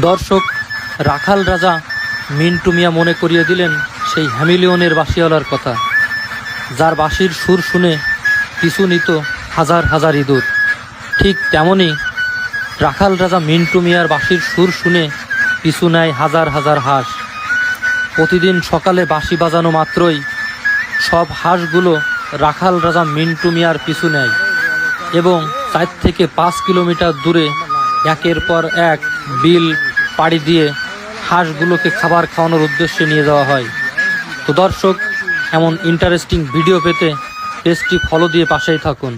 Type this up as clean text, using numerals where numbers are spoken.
দর্শক, রাখাল রাজা মিন্টু মিয়া মনে করিয়ে দিলেন সেই হ্যামিলিয়নের বাঁশিওয়ালার কথা, যার বাঁশির সুর শুনে পিছু নিত হাজার হাজার ইঁদুর। ঠিক তেমনই রাখাল রাজা মিন্টু মিয়ার বাঁশির সুর শুনে পিছু নেয় হাজার হাজার হাঁস। প্রতিদিন সকালে বাঁশি বাজানো মাত্রই সব হাঁসগুলো রাখাল রাজা মিন্টু মিয়ার পিছু নেয় এবং 4 থেকে 5 কিলোমিটার দূরে একের পর এক বিল পাড়ি দিয়ে হাঁসগুলোকে খাবার খাওয়ানোর উদ্দেশ্যে নিয়ে যাওয়া হয়। তো দর্শক, এমন ইন্টারেস্টিং ভিডিও পেতে পেজটি ফলো দিয়ে পাশেই থাকুন।